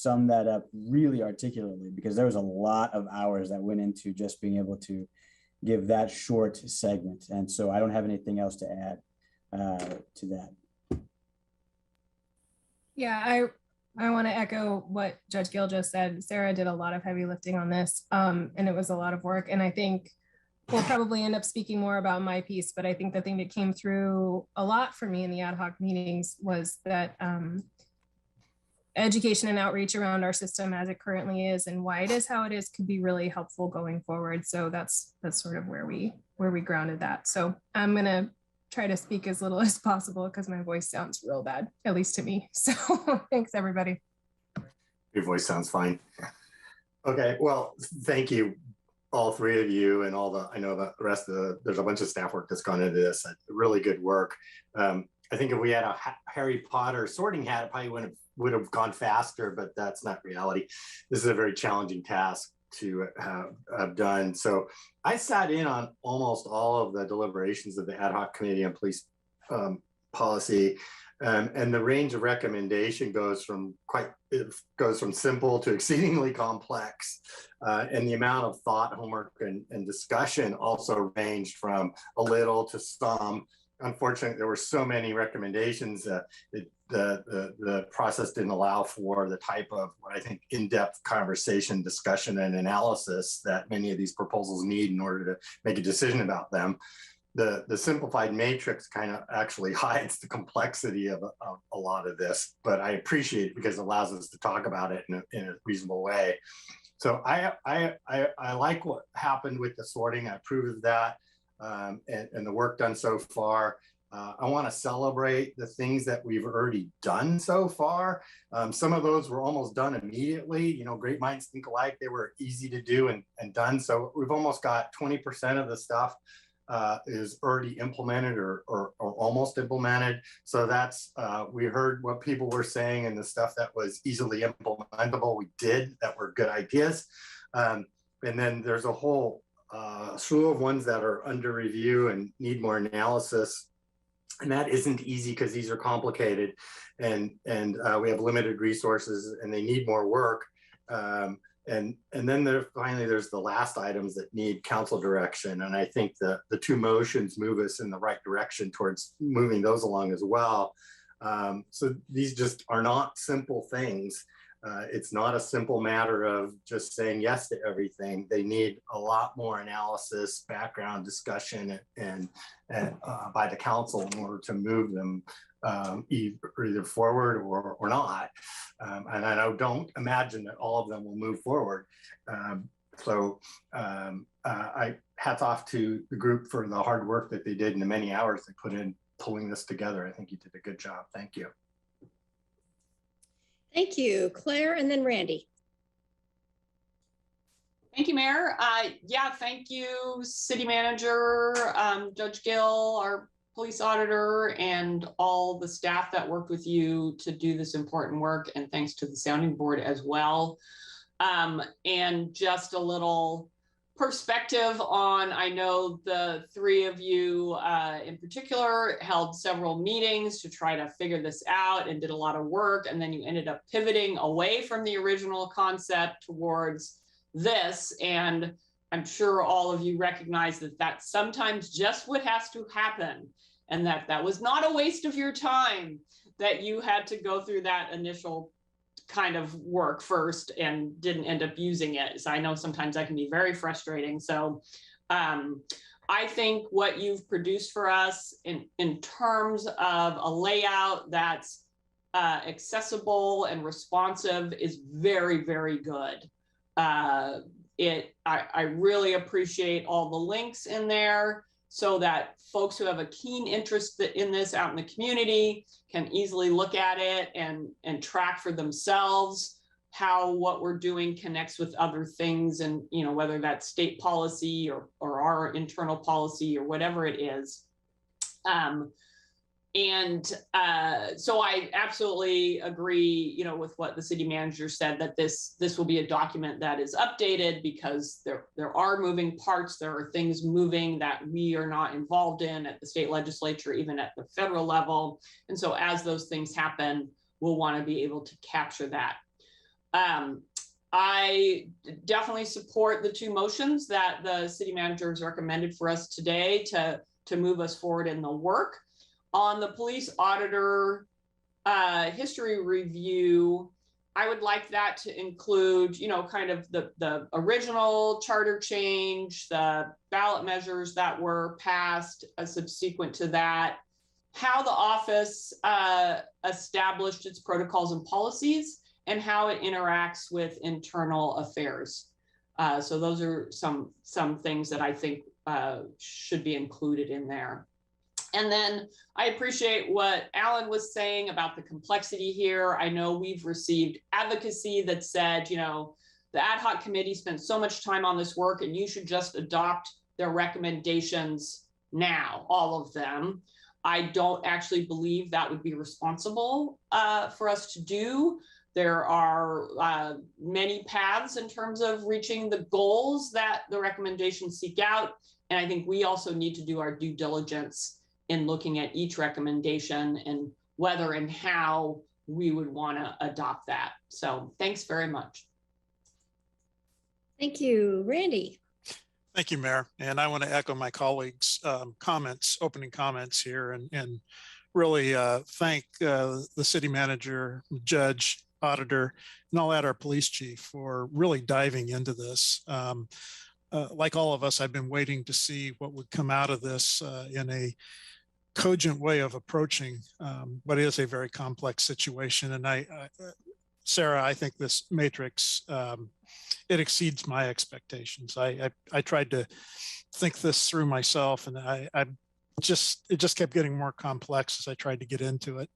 sum that up really articulately, because there was a lot of hours that went into just being able to give that short segment. And so I don't have anything else to add to that. Yeah, I want to echo what Judge Gill just said. Sarah did a lot of heavy lifting on this, and it was a lot of work. And I think we'll probably end up speaking more about my piece, but I think the thing that came through a lot for me in the ad hoc meetings was that education and outreach around our system as it currently is and why it is how it is could be really helpful going forward. So that's sort of where we grounded that. So I'm gonna try to speak as little as possible because my voice sounds real bad, at least to me. So thanks, everybody. Your voice sounds fine. Okay, well, thank you, all three of you, and I know the rest of there's a bunch of staff work that's gone into this. Really good work. I think if we had a Harry Potter sorting hat, it probably would have gone faster, but that's not reality. This is a very challenging task to have done. So I sat in on almost all of the deliberations of the ad hoc committee on police policy, and the range of recommendation goes from simple to exceedingly complex, and the amount of thought, homework, and discussion also ranged from a little to some. Unfortunately, there were so many recommendations that the process didn't allow for the type of what I think in-depth conversation, discussion, and analysis that many of these proposals need in order to make a decision about them. The simplified matrix kind of actually hides the complexity of a lot of this, but I appreciate it because it allows us to talk about it in a reasonable way. So I like what happened with the sorting. I approve of that. And the work done so far. I want to celebrate the things that we've already done so far. Some of those were almost done immediately. You know, great minds think alike. They were easy to do and done. So we've almost got 20% of the stuff is already implemented or almost implemented. So that's, we heard what people were saying and the stuff that was easily implementable, we did, that were good ideas. And then there's a whole slew of ones that are under review and need more analysis. And that isn't easy because these are complicated and we have limited resources and they need more work. And then finally, there's the last items that need council direction. And I think the two motions move us in the right direction towards moving those along as well. So these just are not simple things. It's not a simple matter of just saying yes to everything. They need a lot more analysis, background discussion, and by the council in order to move them either forward or not. And I don't imagine that all of them will move forward. I hats off to the group for the hard work that they did and the many hours they put in pulling this together. I think you did a good job. Thank you. Thank you, Claire, and then Randy. Thank you, Mayor. Yeah, thank you, City Manager, Judge Gill, our police auditor, and all the staff that worked with you to do this important work. And thanks to the sounding board as well. And just a little perspective on, I know the three of you in particular held several meetings to try to figure this out and did a lot of work. And then you ended up pivoting away from the original concept towards this. And I'm sure all of you recognize that that's sometimes just what has to happen. And that was not a waste of your time, that you had to go through that initial kind of work first and didn't end up using it. So I know sometimes that can be very frustrating. So I think what you've produced for us in terms of a layout that's accessible and responsive is very, very good. I really appreciate all the links in there so that folks who have a keen interest in this out in the community can easily look at it and track for themselves how what we're doing connects with other things, and whether that's state policy or our internal policy or whatever it is. So I absolutely agree, with what the city manager said, that this will be a document that is updated because there are moving parts. There are things moving that we are not involved in at the state legislature, even at the federal level. And so as those things happen, we'll want to be able to capture that. I definitely support the two motions that the city manager has recommended for us today to move us forward in the work. On the police auditor history review, I would like that to include, you know, kind of the original charter change, the ballot measures that were passed subsequent to that, how the office established its protocols and policies, and how it interacts with internal affairs. So those are some things that I think should be included in there. And then I appreciate what Alan was saying about the complexity here. I know we've received advocacy that said, you know, the ad hoc committee spent so much time on this work and you should just adopt their recommendations now, all of them. I don't actually believe that would be responsible for us to do. There are many paths in terms of reaching the goals that the recommendations seek out. And I think we also need to do our due diligence in looking at each recommendation and whether and how we would want to adopt that. So thanks very much. Thank you, Randy. Thank you, Mayor. And I want to echo my colleagues' opening comments here, and really thank the city manager, judge, auditor, and I'll add our police chief for really diving into this. Like all of us, I've been waiting to see what would come out of this in a cogent way of approaching what is a very complex situation. And Sarah, I think this matrix, it exceeds my expectations. I tried to think this through myself, and it just kept getting more complex as I tried to get into it.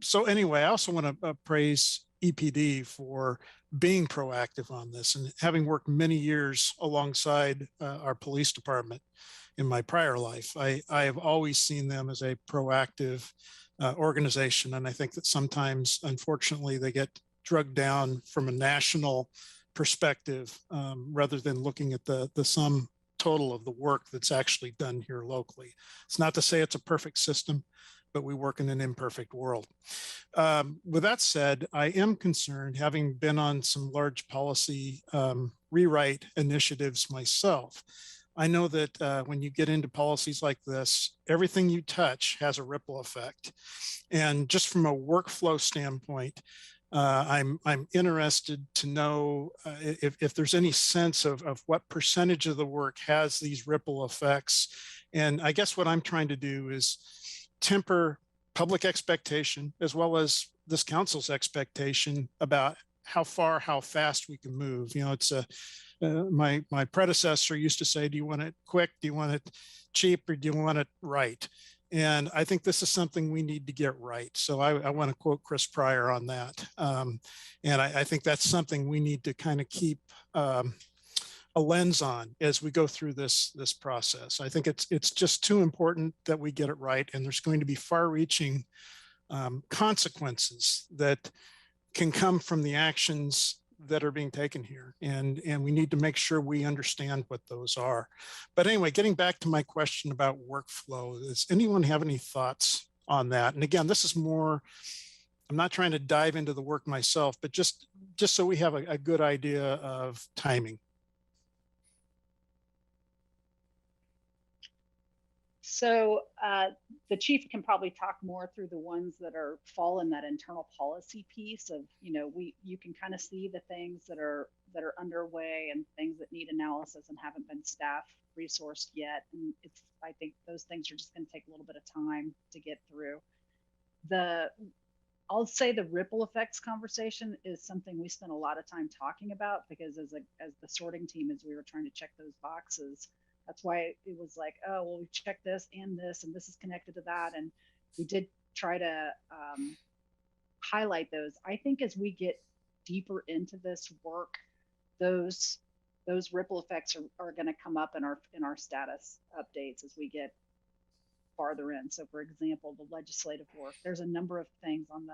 So anyway, I also want to praise EPD for being proactive on this, and having worked many years alongside our police department in my prior life, I have always seen them as a proactive organization. And I think that sometimes, unfortunately, they get drugged down from a national perspective rather than looking at the sum total of the work that's actually done here locally. It's not to say it's a perfect system, but we work in an imperfect world. With that said, I am concerned, having been on some large policy rewrite initiatives myself. I know that when you get into policies like this, everything you touch has a ripple effect. And just from a workflow standpoint, I'm interested to know if there's any sense of what percentage of the work has these ripple effects. And I guess what I'm trying to do is temper public expectation as well as this council's expectation about how far, how fast we can move. You know, it's my predecessor used to say, do you want it quick? Do you want it cheap? Or do you want it right? And I think this is something we need to get right. So I want to quote Chris Pryor on that. And I think that's something we need to kind of keep a lens on as we go through this process. I think it's just too important that we get it right. And there's going to be far-reaching consequences that can come from the actions that are being taken here. And we need to make sure we understand what those are. But anyway, getting back to my question about workflow, does anyone have any thoughts on that? And again, this is more, I'm not trying to dive into the work myself, but just so we have a good idea of timing. So the chief can probably talk more through the ones that fall in that internal policy piece of, you know, you can kind of see the things that are underway and things that need analysis and haven't been staff resourced yet. And I think those things are just going to take a little bit of time to get through. I'll say the ripple effects conversation is something we spent a lot of time talking about, because as the sorting team, as we were trying to check those boxes, that's why it was like, oh, well, we checked this and this is connected to that. And we did try to highlight those. I think as we get deeper into this work, those ripple effects are going to come up in our status updates as we get farther in. So for example, the legislative work, there's a number of things on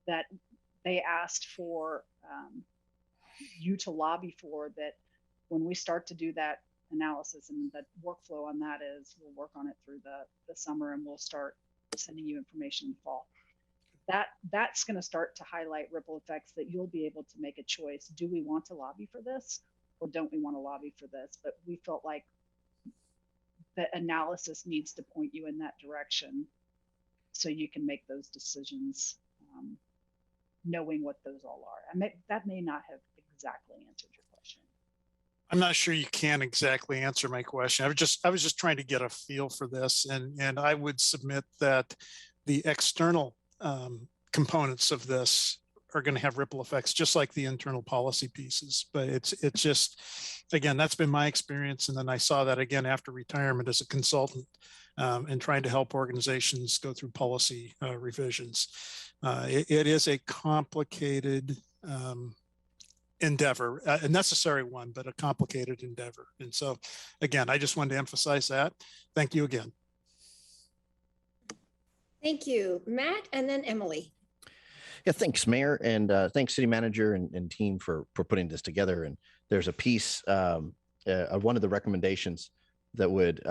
that they asked for you to lobby for, that when we start to do that analysis, and the workflow on that is we'll work on it through the summer, and we'll start sending you information in the fall. that's going to start to highlight ripple effects that you'll be able to make a choice. Do we want to lobby for this, or don't we want to lobby for this? But we felt like the analysis needs to point you in that direction so you can make those decisions, knowing what those all are. That may not have exactly answered your question. I'm not sure you can exactly answer my question. I was just trying to get a feel for this, and I would submit that the external components of this are going to have ripple effects, just like the internal policy pieces. But it's just, again, that's been my experience, and then I saw that again after retirement as a consultant, and trying to help organizations go through policy revisions. It is a complicated endeavor, a necessary one, but a complicated endeavor. And so, again, I just wanted to emphasize that. Thank you again. Thank you, Matt, and then Emily. Yeah, thanks, Mayor, and thanks, City Manager and team for putting this together. And there's a piece of one of the recommendations that would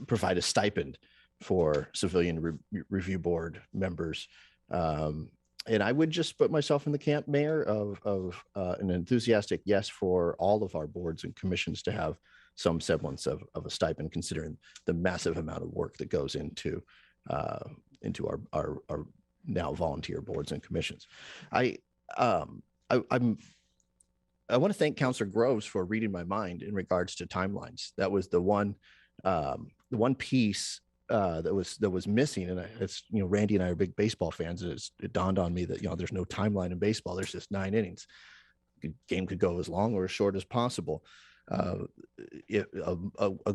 provide a stipend for civilian review board members. And I would just put myself in the camp, Mayor, of an enthusiastic yes for all of our boards and commissions to have some semblance of a stipend, considering the massive amount of work that goes into our now volunteer boards and commissions. I want to thank Councilor Groves for reading my mind in regards to timelines. That was the one piece that was missing. And it's, Randy and I are big baseball fans. And it dawned on me that, there's no timeline in baseball. There's just 9 innings. The game could go as long or as short as possible. A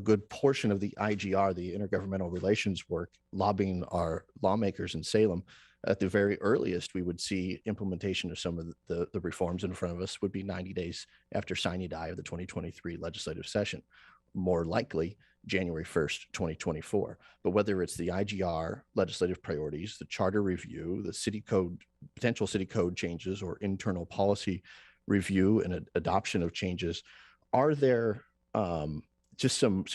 good portion of the IGR, the intergovernmental relations work, lobbying our lawmakers in Salem, at the very earliest, we would see implementation of some of the reforms in front of us would be 90 days after sine die of the 2023 legislative session, more likely January 1st, 2024. But whether it's the IGR legislative priorities, the charter review, the city code, potential city code changes, or internal policy review and adoption of changes, are there just some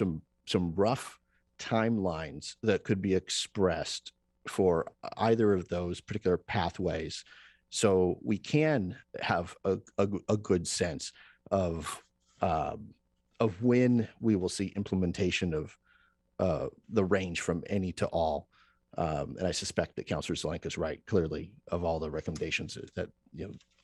rough timelines that could be expressed for either of those particular pathways, so we can have a good sense of when we will see implementation of the range from any to all? And I suspect that Councilor Zelenka is right. Clearly, of all the recommendations, that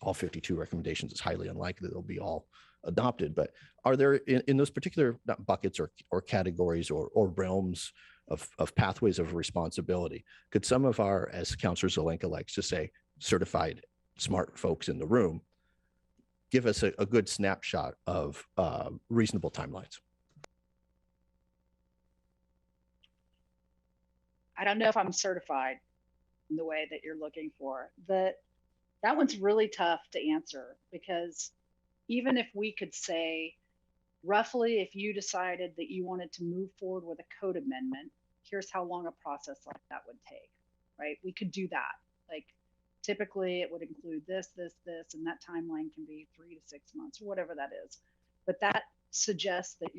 all 52 recommendations, it's highly unlikely they'll be all adopted. But are there in those particular buckets or categories or realms of pathways of responsibility, could some of our, as Councilor Zelenka likes to say, certified smart folks in the room give us a good snapshot of reasonable timelines? I don't know if I'm certified in the way that you're looking for. That one's really tough to answer, because even if we could say, roughly, if you decided that you wanted to move forward with a code amendment, here's how long a process like that would take, right? We could do that. Like, typically it would include this, and that timeline can be 3 to 6 months or whatever that is. But that suggests that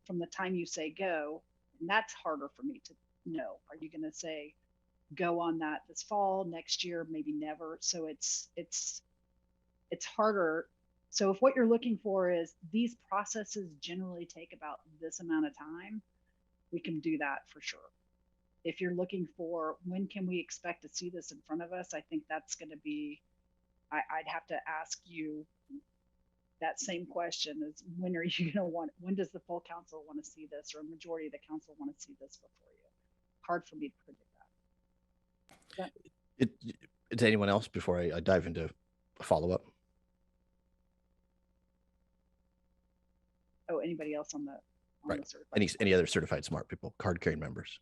from the time you say go, and that's harder for me to know. Are you going to say go on that this fall, next year, maybe never? So it's harder. So if what you're looking for is these processes generally take about this amount of time, we can do that for sure. If you're looking for when can we expect to see this in front of us, I think that's going to be, I'd have to ask you that same question, is when are you going to when does the full council want to see this, or a majority of the council want to see this before you? Hard for me to predict that. To anyone else before I dive into a follow-up? Oh, anybody else on the right? The certified Any other certified smart people, card-carrying members?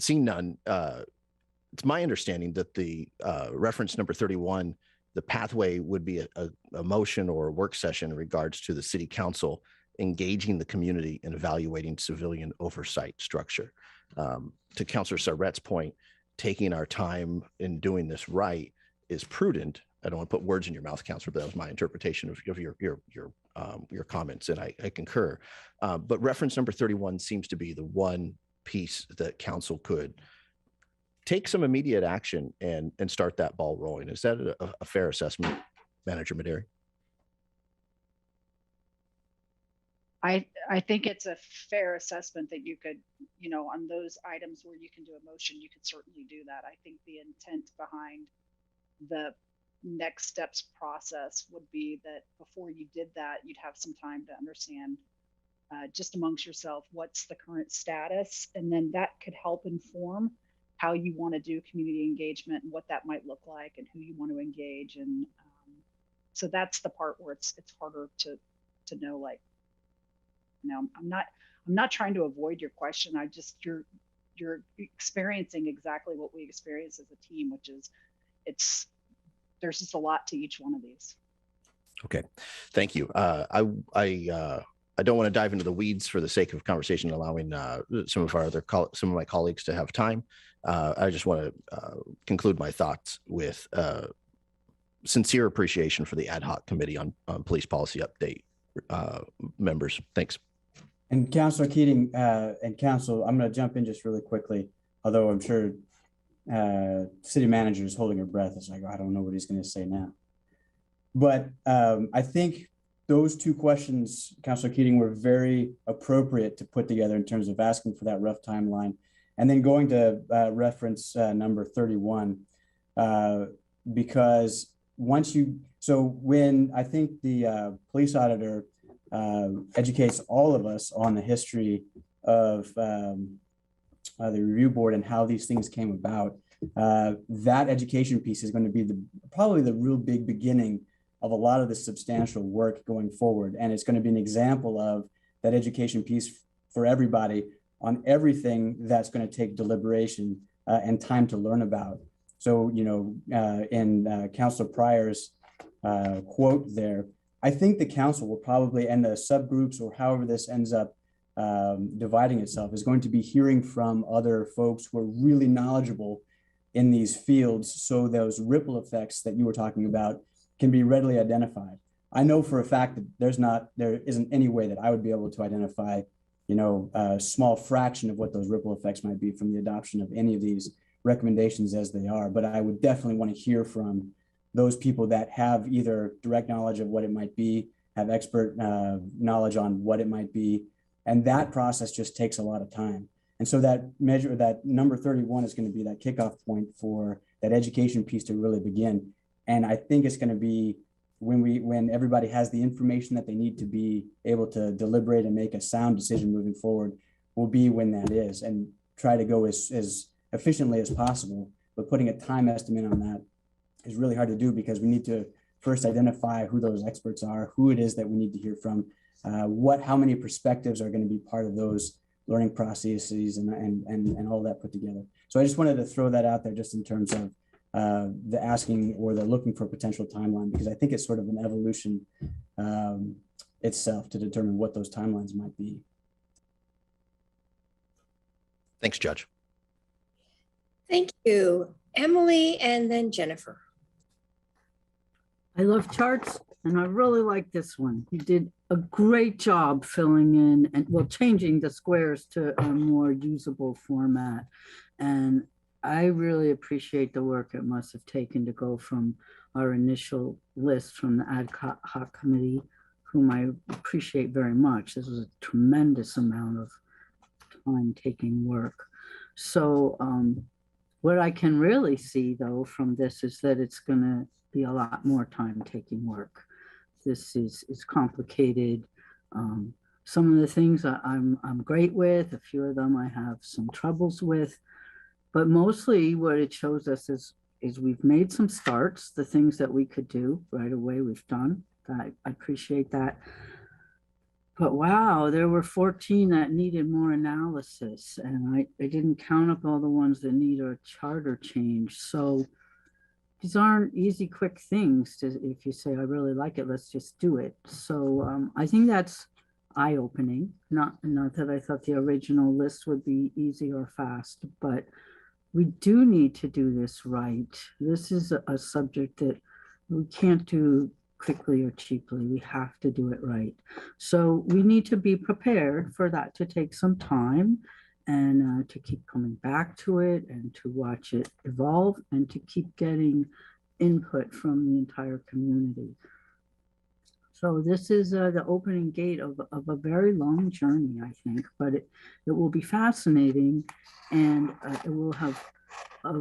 Seeing none, it's my understanding that the reference number 31, the pathway would be a motion or a work session in regards to the city council engaging the community and evaluating civilian oversight structure. To Councilor Sarrette's point, taking our time in doing this right is prudent. I don't want to put words in your mouth, Councilor, but that was my interpretation of your comments, and I concur. But reference number 31 seems to be the one piece that council could take some immediate action and start that ball rolling. Is that a fair assessment, Manager Maderi? I think it's a fair assessment that you could, on those items where you can do a motion, you could certainly do that. I think the intent behind the next steps process would be that before you did that, you'd have some time to understand just amongst yourself, what's the current status? And then that could help inform how you want to do community engagement and what that might look like and who you want to engage. And so that's the part where it's harder to know, like, I'm not trying to avoid your question. You're experiencing exactly what we experience as a team, which is there's just a lot to each one of these. Okay, thank you. I don't want to dive into the weeds for the sake of conversation, allowing some of my colleagues to have time. I just want to conclude my thoughts with sincere appreciation for the ad hoc committee on police policy update members. Thanks. And Councilor Keating and Council, I'm going to jump in just really quickly, although I'm sure city manager is holding her breath. It's like, I don't know what he's going to say now. But I think those two questions, Councilor Keating, were very appropriate to put together in terms of asking for that rough timeline. And then going to reference number 31, because when I think the police auditor educates all of us on the history of the review board and how these things came about, that education piece is going to be probably the real big beginning of a lot of the substantial work going forward. And it's going to be an example of that education piece for everybody on everything that's going to take deliberation and time to learn about. So, in Councilor Pryor's quote there, I think the council will probably, and the subgroups or however this ends up dividing itself, is going to be hearing from other folks who are really knowledgeable in these fields. So those ripple effects that you were talking about can be readily identified. I know for a fact that there isn't any way that I would be able to identify, a small fraction of what those ripple effects might be from the adoption of any of these recommendations as they are. But I would definitely want to hear from those people that have either direct knowledge of what it might be, have expert knowledge on what it might be. And that process just takes a lot of time. And so that number 31 is going to be that kickoff point for that education piece to really begin. And I think it's going to be when everybody has the information that they need to be able to deliberate and make a sound decision moving forward, will be when that is, and try to go as efficiently as possible. But putting a time estimate on that is really hard to do, because we need to first identify who those experts are, who it is that we need to hear from, how many perspectives are going to be part of those learning processes and all that put together. So I just wanted to throw that out there just in terms of the asking or the looking for potential timeline, because I think it's sort of an evolution itself to determine what those timelines might be. Thanks, Judge. Thank you, Emily, and then Jennifer. I love charts, and I really like this one. You did a great job filling in and changing the squares to a more usable format. And I really appreciate the work it must have taken to go from our initial list from the ad hoc committee, whom I appreciate very much. This was a tremendous amount of time taking work. So what I can really see though from this is that it's going to be a lot more time taking work. This is complicated. Some of the things I'm great with, a few of them I have some troubles with, but mostly what it shows us is we've made some starts. The things that we could do right away, we've done. I appreciate that. But wow, there were 14 that needed more analysis, and I didn't count up all the ones that need a charter change. So these aren't easy, quick things if you say, I really like it, let's just do it. So I think that's eye-opening. Not that I thought the original list would be easy or fast, but we do need to do this right. This is a subject that we can't do quickly or cheaply. We have to do it right. So we need to be prepared for that to take some time. and to keep coming back to it and to watch it evolve and to keep getting input from the entire community. So this is the opening gate of a very long journey, I think, but it will be fascinating, and it will have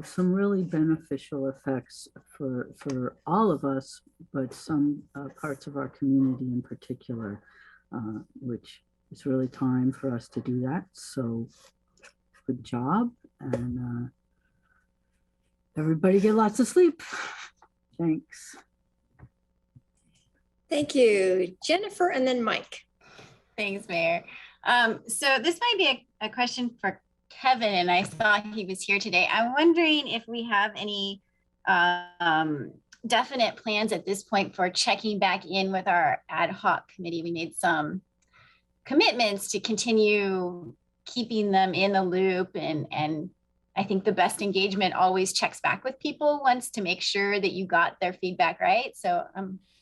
some really beneficial effects for all of us, but some parts of our community in particular, which it's really time for us to do that. So good job, and everybody get lots of sleep. Thanks. Thank you, Jennifer, and then Mike. Thanks, Mayor. So this might be a question for Kevin, and I saw he was here today. I'm wondering if we have any definite plans at this point for checking back in with our ad hoc committee. We made some commitments to continue keeping them in the loop, and I think the best engagement always checks back with people once to make sure that you got their feedback right. So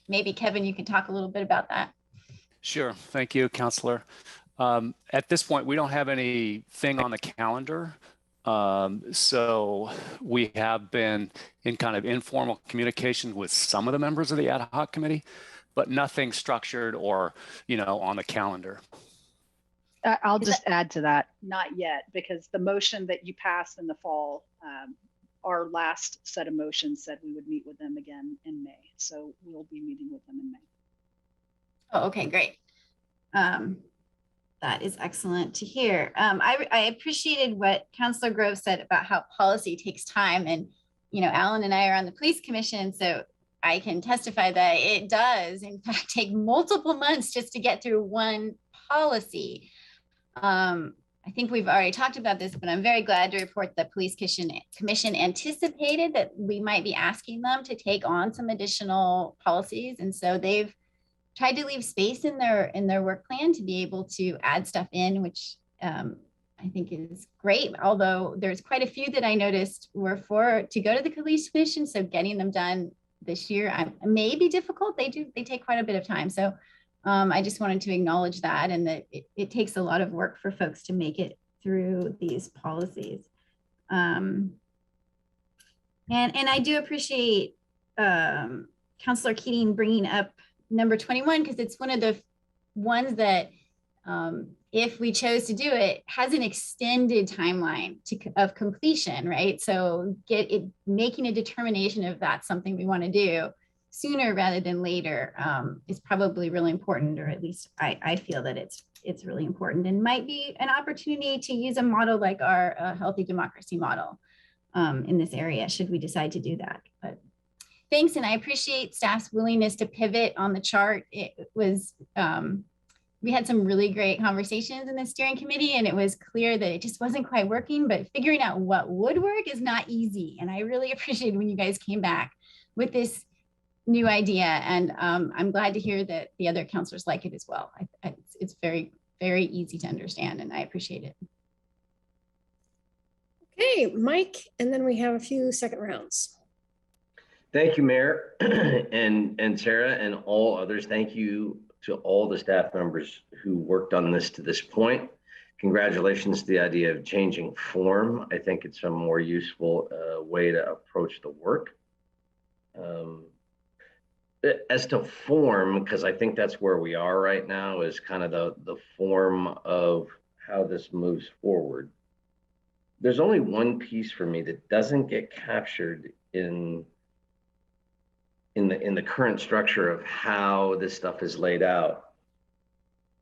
maybe Kevin, you can talk a little bit about that. Sure. Thank you, Counselor. At this point, we don't have anything on the calendar. So we have been in kind of informal communication with some of the members of the ad hoc committee, but nothing structured or, on the calendar. I'll just add to that, not yet, because the motion that you passed in the fall, our last set of motions said we would meet with them again in May. So we'll be meeting with them in May. Oh, okay, great. That is excellent to hear. I appreciated what Councilor Grove said about how policy takes time. And, Alan and I are on the police commission, so I can testify that it does, in fact, take multiple months just to get through one policy. I think we've already talked about this, but I'm very glad to report the Police Commission anticipated that we might be asking them to take on some additional policies. And so they've tried to leave space in their work plan to be able to add stuff in, which I think is great. Although there's quite a few that I noticed were to go to the Police Commission. So getting them done this year may be difficult. They take quite a bit of time. So I just wanted to acknowledge that, and that it takes a lot of work for folks to make it through these policies. And I do appreciate Councilor Keating bringing up number 21, because it's one of the ones that if we chose to do it, has an extended timeline of completion, right? So making a determination if that's something we want to do sooner rather than later is probably really important, or at least I feel that it's really important, and might be an opportunity to use a model like our healthy democracy model in this area, should we decide to do that. But thanks, and I appreciate staff's willingness to pivot on the chart. It was, we had some really great conversations in the steering committee, and it was clear that it just wasn't quite working, but figuring out what would work is not easy. And I really appreciated when you guys came back with this new idea, and I'm glad to hear that the other counselors like it as well. It's very, very easy to understand, and I appreciate it. Okay, Mike, and then we have a few second rounds. Thank you, Mayor and Sarah and all others. Thank you to all the staff members who worked on this to this point. Congratulations to the idea of changing form. I think it's a more useful way to approach the work. As to form, because I think that's where we are right now, is kind of the form of how this moves forward. There's only one piece for me that doesn't get captured in the current structure of how this stuff is laid out.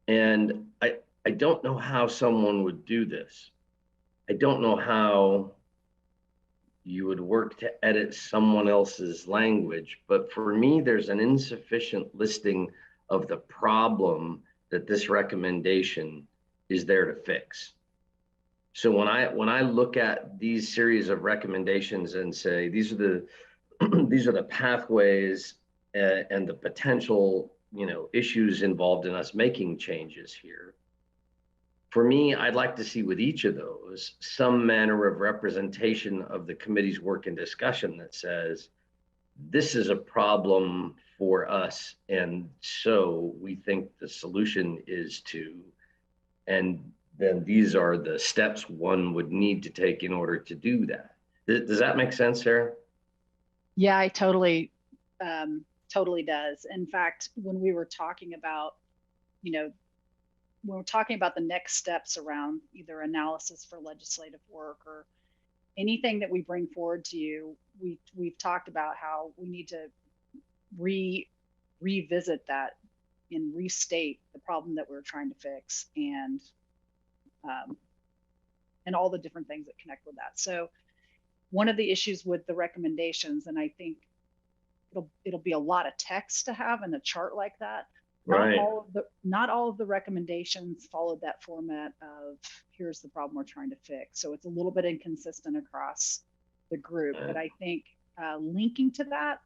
And I don't know how someone would do this. I don't know how you would work to edit someone else's language, but for me, there's an insufficient listing of the problem that this recommendation is there to fix. So when I look at these series of recommendations and say, these are the pathways and the potential, issues involved in us making changes here. For me, I'd like to see with each of those some manner of representation of the committee's work and discussion that says, this is a problem for us, and so we think the solution is to, and then these are the steps one would need to take in order to do that. Does that make sense, Sarah? Yeah, I totally does. In fact, when we were talking about, when we're talking about the next steps around either analysis for legislative work or anything that we bring forward to you, we've talked about how we need to revisit that and restate the problem that we're trying to fix, and all the different things that connect with that. So one of the issues with the recommendations, and I think it'll be a lot of text to have in a chart like that. Right. Not all of the recommendations followed that format of here's the problem we're trying to fix. So it's a little bit inconsistent across the group. But I think linking to that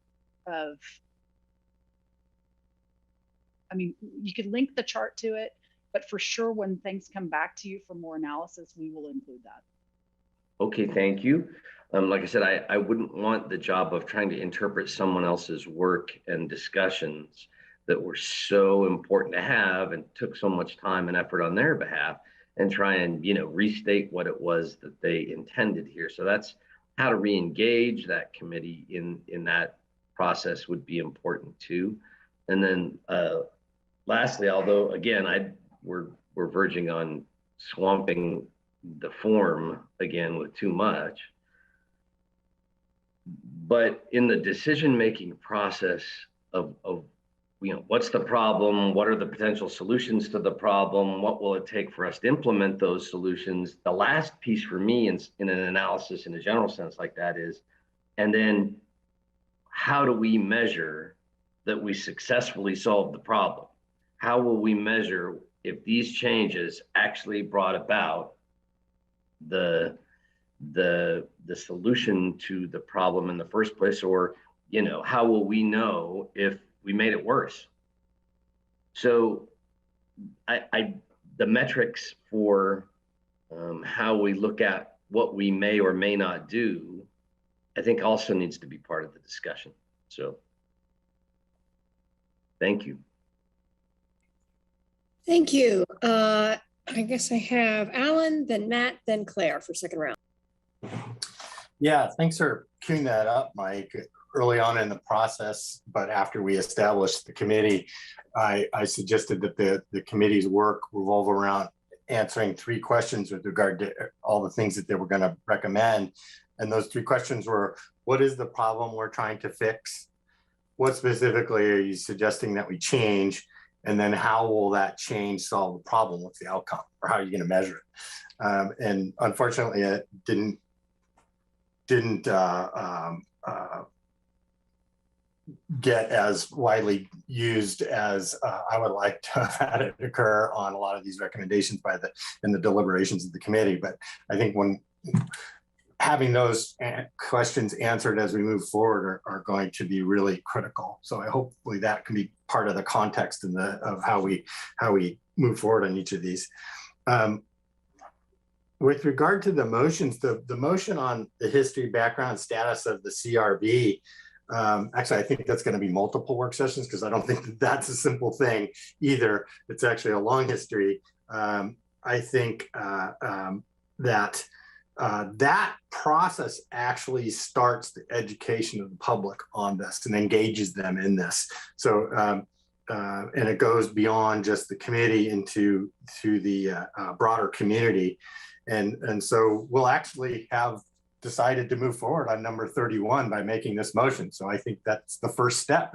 you could link the chart to it, but for sure when things come back to you for more analysis, we will include that. Okay, thank you. Like I said, I wouldn't want the job of trying to interpret someone else's work and discussions that were so important to have and took so much time and effort on their behalf and try and, restate what it was that they intended here. So that's how to re-engage that committee in that process would be important too. And then lastly, although again, we're verging on swamping the form again with too much, but in the decision-making process of what's the problem? What are the potential solutions to the problem? What will it take for us to implement those solutions? The last piece for me in an analysis in a general sense like that is, and then how do we measure that we successfully solved the problem? How will we measure if these changes actually brought about the solution to the problem in the first place? Or, how will we know if we made it worse? So the metrics for how we look at what we may or may not do, I think also needs to be part of the discussion. So thank you. Thank you. I guess I have Alan, then Matt, then Claire for second round. Yeah, thanks for queuing that up, Mike. Early on in the process, but after we established the committee, I suggested that the committee's work revolve around answering 3 questions with regard to all the things that they were going to recommend. And those 3 questions were, what is the problem we're trying to fix? What specifically are you suggesting that we change? And then how will that change solve the problem? What's the outcome? Or how are you going to measure it? And unfortunately, it didn't get as widely used as I would like to have had it occur on a lot of these recommendations in the deliberations of the committee. But I think when having those questions answered as we move forward are going to be really critical. So hopefully that can be part of the context of how we move forward on each of these. With regard to the motions, the motion on the history, background, status of the CRB, actually, I think that's going to be multiple work sessions because I don't think that that's a simple thing either. It's actually a long history. I think that process actually starts the education of the public on this and engages them in this. So, and it goes beyond just the committee into the broader community. And so we'll actually have decided to move forward on number 31 by making this motion. So I think that's the first step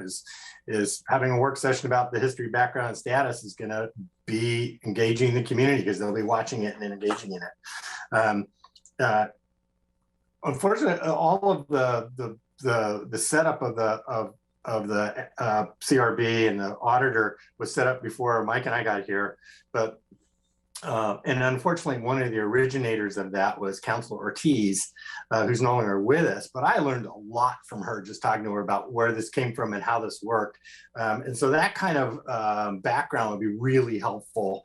is having a work session about the history, background, and status is going to be engaging the community because they'll be watching it and engaging in it. Unfortunately, all of the setup of the CRB and the auditor was set up before Mike and I got here, but and unfortunately, one of the originators of that was Councilor Ortiz, who's no longer with us. But I learned a lot from her just talking to her about where this came from and how this worked. And so that kind of background would be really helpful.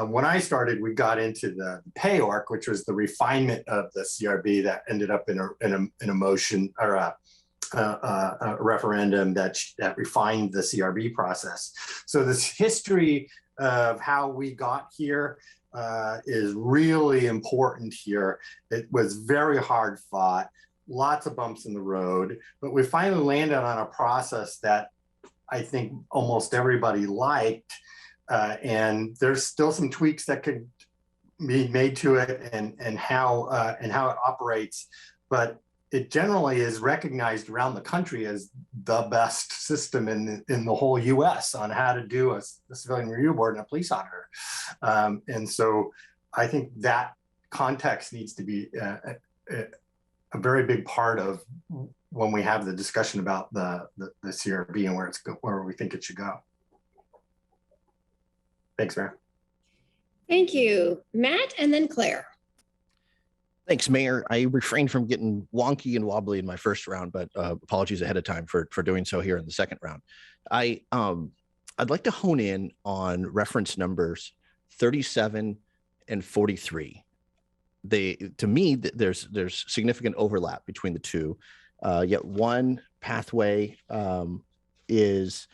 When I started, we got into the PAYORC, which was the refinement of the CRB that ended up in a motion or a referendum that refined the CRB process. So this history of how we got here is really important here. It was very hard fought, lots of bumps in the road, but we finally landed on a process that I think almost everybody liked. And there's still some tweaks that could be made to it and how it operates, but it generally is recognized around the country as the best system in the whole U.S. on how to do a civilian review board and a police auditor. And so I think that context needs to be a very big part of when we have the discussion about the CRB and where we think it should go. Thanks, Mayor. Thank you, Matt, and then Claire. Thanks, Mayor. I refrained from getting wonky and wobbly in my first round, but apologies ahead of time for doing so here in the second round. I'd like to hone in on reference numbers 37 and 43. To me, there's significant overlap between the two. Yet one pathway is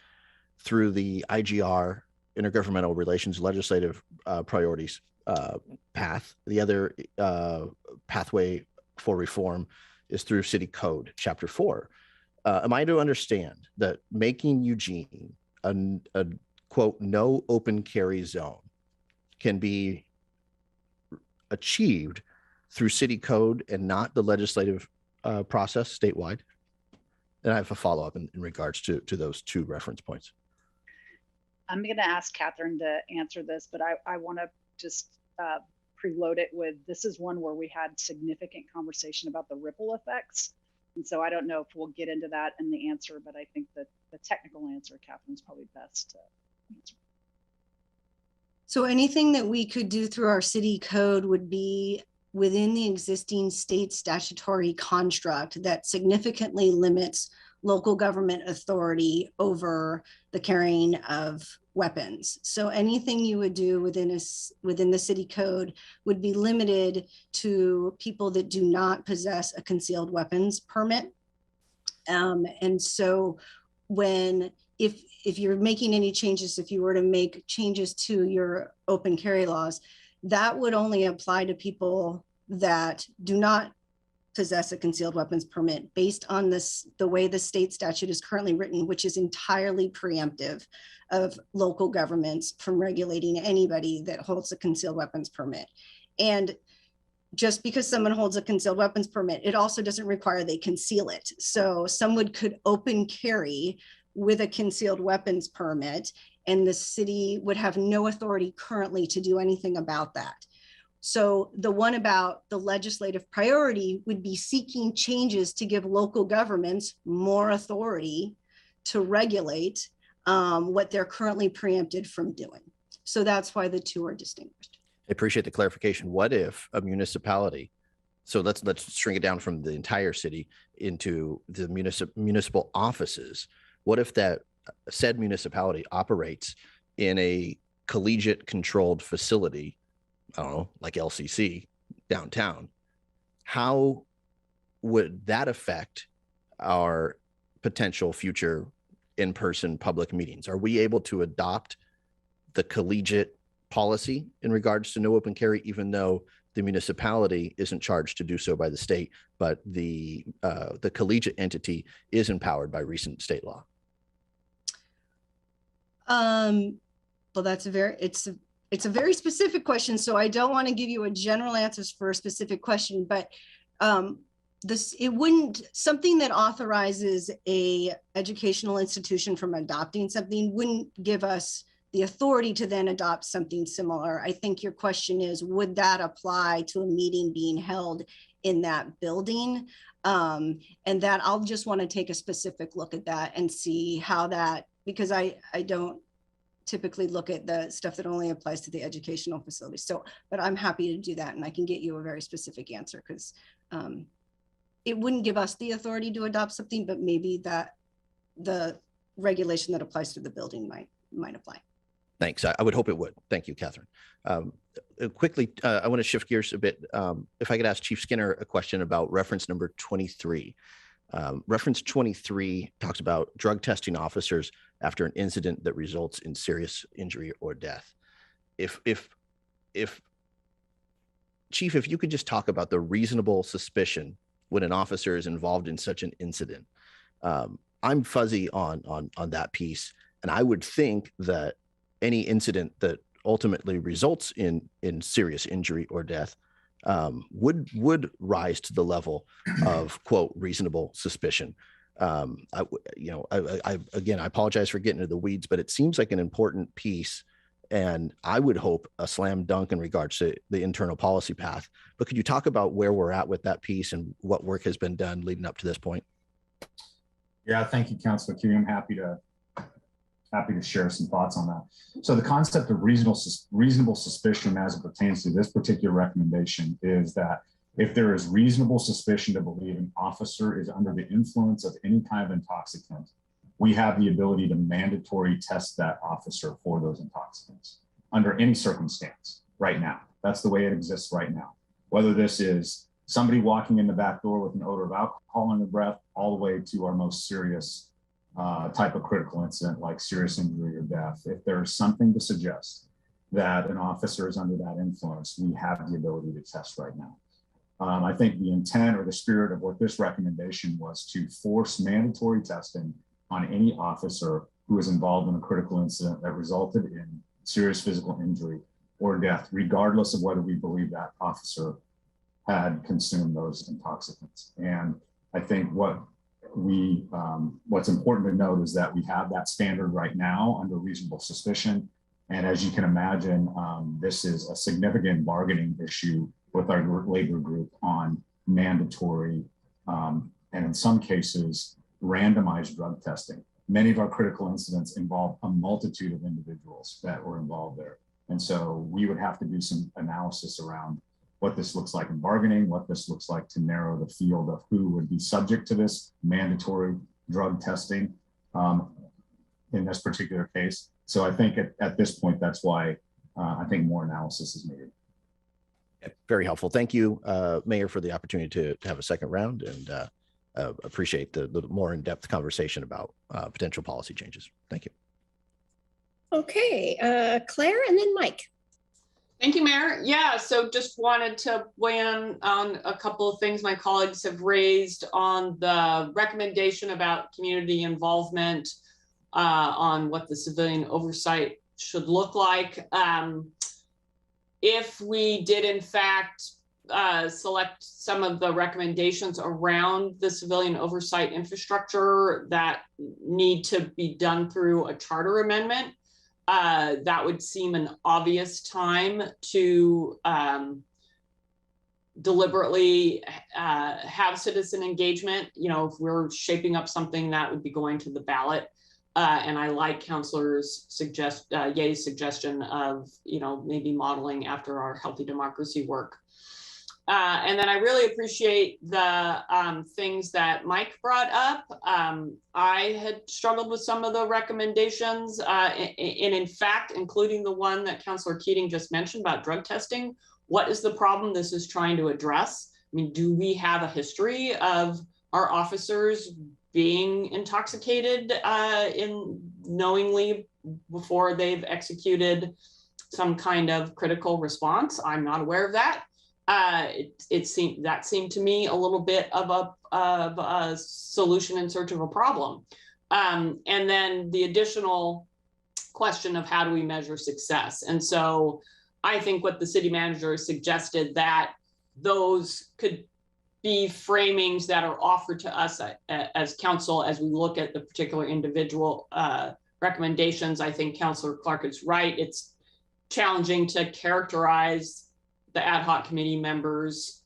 through the IGR, Intergovernmental Relations Legislative Priorities path. The other pathway for reform is through City Code, Chapter 4. Am I to understand that making Eugene a quote, no open carry zone can be achieved through City Code and not the legislative process statewide? And I have a follow-up in regards to those two reference points. I'm going to ask Catherine to answer this, but I want to just preload it with, this is one where we had significant conversation about the ripple effects. And so I don't know if we'll get into that in the answer, but I think that the technical answer, Catherine's probably best to answer. So anything that we could do through our city code would be within the existing state statutory construct that significantly limits local government authority over the carrying of weapons. So anything you would do within the city code would be limited to people that do not possess a concealed weapons permit. And so if you're making any changes, if you were to make changes to your open carry laws, that would only apply to people that do not possess a concealed weapons permit based on the way the state statute is currently written, which is entirely preemptive of local governments from regulating anybody that holds a concealed weapons permit. And just because someone holds a concealed weapons permit, it also doesn't require they conceal it. So someone could open carry with a concealed weapons permit, and the city would have no authority currently to do anything about that. So the one about the legislative priority would be seeking changes to give local governments more authority to regulate what they're currently preempted from doing. So that's why the two are distinguished. I appreciate the clarification. What if a municipality, so let's shrink it down from the entire city into the municipal offices. What if that said municipality operates in a collegiate controlled facility, I don't know, like LCC downtown? How would that affect our potential future in-person public meetings? Are we able to adopt the collegiate policy in regards to no open carry, even though the municipality isn't charged to do so by the state, but the collegiate entity is empowered by recent state law? Well, it's a very specific question, so I don't want to give you a general answer for a specific question, but something that authorizes a educational institution from adopting something wouldn't give us the authority to then adopt something similar. I think your question is, would that apply to a meeting being held in that building? And that I'll just want to take a specific look at that and see how that, because I don't typically look at the stuff that only applies to the educational facilities. So, but I'm happy to do that, and I can get you a very specific answer, because it wouldn't give us the authority to adopt something, but maybe that the regulation that applies to the building might apply. Thanks. I would hope it would. Thank you, Catherine. Quickly, I want to shift gears a bit. If I could ask Chief Skinner a question about reference number 23. Reference 23 talks about drug testing officers after an incident that results in serious injury or death. If Chief, if you could just talk about the reasonable suspicion when an officer is involved in such an incident. I'm fuzzy on that piece, and I would think that any incident that ultimately results in serious injury or death would rise to the level of, quote, reasonable suspicion. Again, I apologize for getting into the weeds, but it seems like an important piece, and I would hope a slam dunk in regards to the internal policy path. But could you talk about where we're at with that piece and what work has been done leading up to this point? Yeah, thank you, Councilor Keating. I'm happy to share some thoughts on that. So the concept of reasonable suspicion as it pertains to this particular recommendation is that if there is reasonable suspicion to believe an officer is under the influence of any kind of intoxicant, we have the ability to mandatory test that officer for those intoxicants under any circumstance right now. That's the way it exists right now. Whether this is somebody walking in the back door with an odor of alcohol in their breath, all the way to our most serious type of critical incident like serious injury or death. If there's something to suggest that an officer is under that influence, we have the ability to test right now. I think the intent or the spirit of what this recommendation was to force mandatory testing on any officer who is involved in a critical incident that resulted in serious physical injury or death, regardless of whether we believe that officer had consumed those intoxicants. And I think what's important to note is that we have that standard right now under reasonable suspicion. And as you can imagine, this is a significant bargaining issue with our labor group on mandatory, and in some cases, randomized drug testing. Many of our critical incidents involve a multitude of individuals that were involved there. And so we would have to do some analysis around what this looks like in bargaining, what this looks like to narrow the field of who would be subject to this mandatory drug testing in this particular case. So I think at this point, that's why I think more analysis is needed. Very helpful. Thank you, Mayor, for the opportunity to have a second round, and appreciate the more in-depth conversation about potential policy changes. Thank you. Okay, Claire and then Mike. Thank you, Mayor. Yeah, so just wanted to weigh in on a couple of things my colleagues have raised on the recommendation about community involvement, on what the civilian oversight should look like. If we did, in fact, select some of the recommendations around the civilian oversight infrastructure that need to be done through a charter amendment, that would seem an obvious time to deliberately have citizen engagement. You know, if we're shaping up something that would be going to the ballot. And I like Councilor's Yea's suggestion of, you know, maybe modeling after our healthy democracy work. And then I really appreciate the things that Mike brought up. I had struggled with some of the recommendations, and in fact, including the one that Councilor Keating just mentioned about drug testing. What is the problem this is trying to address? I mean, do we have a history of our officers being intoxicated knowingly before they've executed some kind of critical response? I'm not aware of that. It seemed to me a little bit of a solution in search of a problem. And then the additional question of how do we measure success? And so I think what the city manager suggested, that those could be framings that are offered to us as council as we look at the particular individual recommendations. I think Councilor Clark is right. It's challenging to characterize the ad hoc committee members'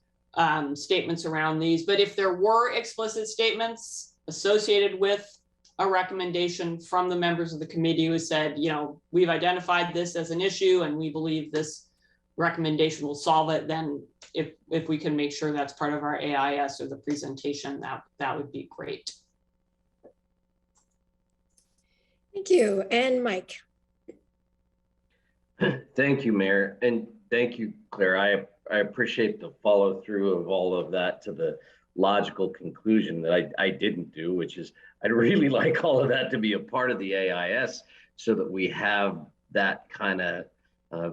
statements around these. But if there were explicit statements associated with a recommendation from the members of the committee who said, you know, we've identified this as an issue and we believe this recommendation will solve it, then if we can make sure that's part of our AIS or the presentation, that would be great. Thank you. And Mike. Thank you, Mayor. And thank you, Claire. I appreciate the follow through of all of that to the logical conclusion that I didn't do, which is I'd really like all of that to be a part of the AIS so that we have that kind of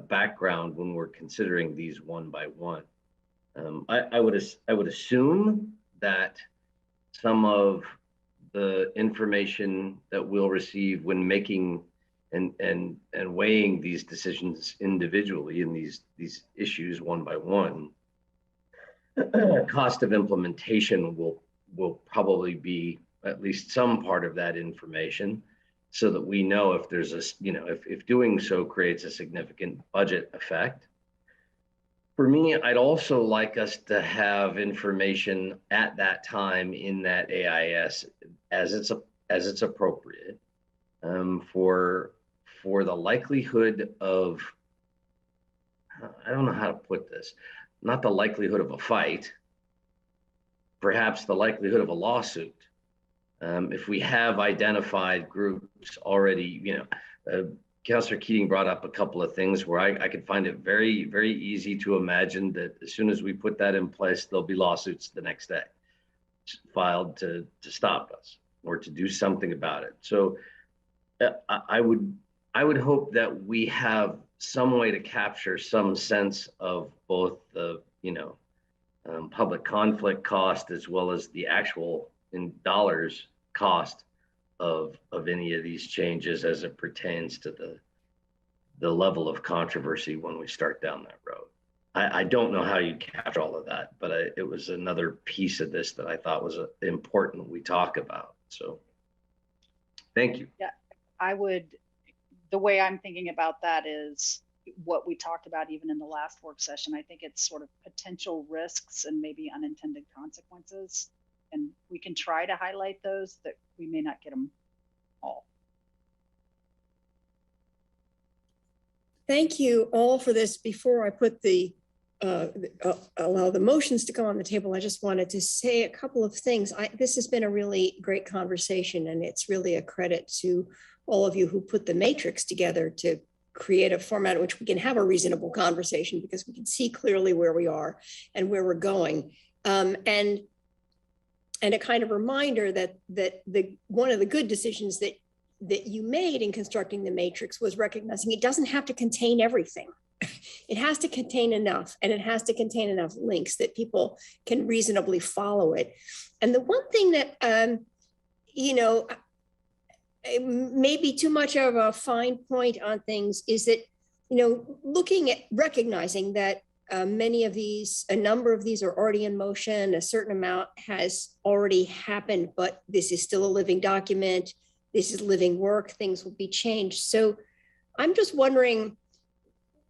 background when we're considering these one by one. I would assume that some of the information that we'll receive when making and weighing these decisions individually in these issues one by one, cost of implementation will probably be at least some part of that information, so that we know if there's if doing so creates a significant budget effect. For me, I'd also like us to have information at that time in that AIS as it's appropriate, for the likelihood of, I don't know how to put this, not the likelihood of a fight, perhaps the likelihood of a lawsuit. If we have identified groups already, Councillor Keating brought up a couple of things where I could find it very, very easy to imagine that as soon as we put that in place, there'll be lawsuits the next day filed to stop us or to do something about it. So I would hope that we have some way to capture some sense of both the, public conflict cost as well as the actual in dollars cost of any of these changes as it pertains to the level of controversy when we start down that road. I don't know how you capture all of that, but it was another piece of this that I thought was important we talk about. So thank you. Yeah, the way I'm thinking about that is what we talked about even in the last work session. I think it's sort of potential risks and maybe unintended consequences. And we can try to highlight those, that we may not get them all. Thank you all for this. Before I put allow the motions to go on the table, I just wanted to say a couple of things. This has been a really great conversation, and it's really a credit to all of you who put the matrix together to create a format in which we can have a reasonable conversation, because we can see clearly where we are and where we're going. And a kind of reminder that one of the good decisions that you made in constructing the matrix was recognizing it doesn't have to contain everything. It has to contain enough, and it has to contain enough links that people can reasonably follow it. And the one thing that, it may be too much of a fine point on things is that, looking at recognizing that a number of these are already in motion, a certain amount has already happened, but this is still a living document. This is living work, things will be changed. So I'm just wondering,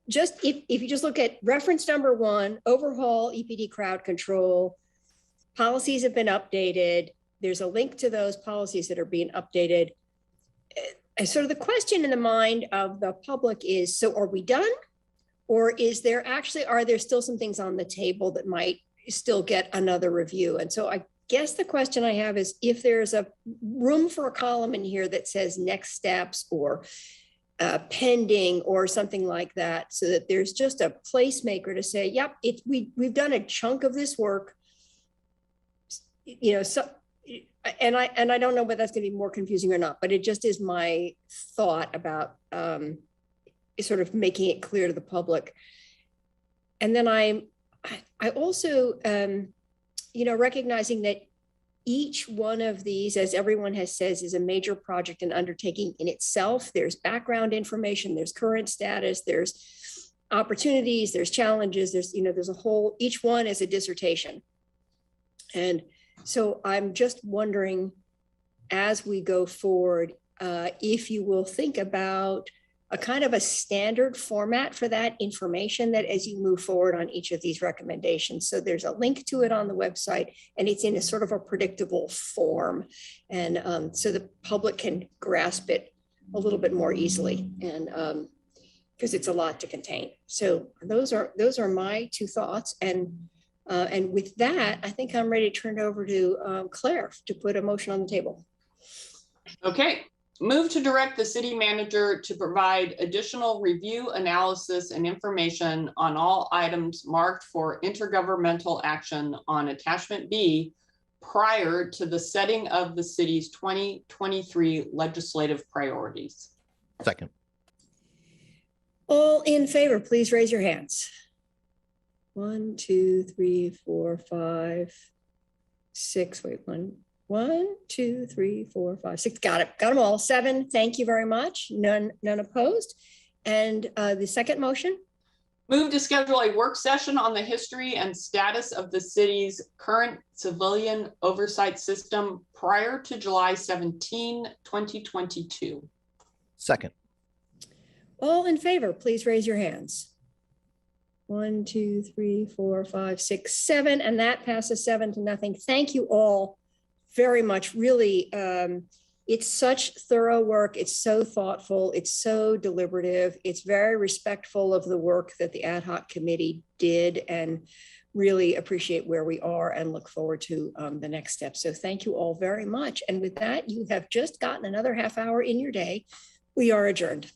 if you just look at reference number 1, overhaul EPD crowd control, policies have been updated. There's a link to those policies that are being updated. And sort of the question in the mind of the public is, so are we done? Or are there still some things on the table that might still get another review? And so I guess the question I have is if there's a room for a column in here that says next steps or pending or something like that, so that there's just a placemaker to say, yep, we've done a chunk of this work, and I don't know whether that's going to be more confusing or not, but it just is my thought about sort of making it clear to the public. And then I also, recognizing that each one of these, as everyone has says, is a major project and undertaking in itself. There's background information, there's current status, there's opportunities, there's challenges, there's a whole, each one is a dissertation. And so I'm just wondering, as we go forward, if you will think about a kind of a standard format for that information, that as you move forward on each of these recommendations. So there's a link to it on the website, and it's in a sort of a predictable form. And so the public can grasp it a little bit more easily, and because it's a lot to contain. So those are my 2 thoughts. And with that, I think I'm ready to turn it over to Claire to put a motion on the table. Okay. Move to direct the city manager to provide additional review, analysis, and information on all items marked for intergovernmental action on attachment B prior to the setting of the city's 2023 legislative priorities. Second. All in favor, please raise your hands. 1, 2, 3, 4, 5, 6. Wait, 1, 2, 3, 4, 5, 6. Got it. Got them all. 7. Thank you very much. None opposed. And the second motion? Move to schedule a work session on the history and status of the city's current civilian oversight system prior to July 17, 2022. Second. All in favor, please raise your hands. 1, 2, 3, 4, 5, 6, 7, and that passes 7-0. Thank you all very much. Really, it's such thorough work. It's so thoughtful. It's so deliberative. It's very respectful of the work that the ad hoc committee did, and really appreciate where we are and look forward to the next step. So thank you all very much. And with that, you have just gotten another half hour in your day. We are adjourned.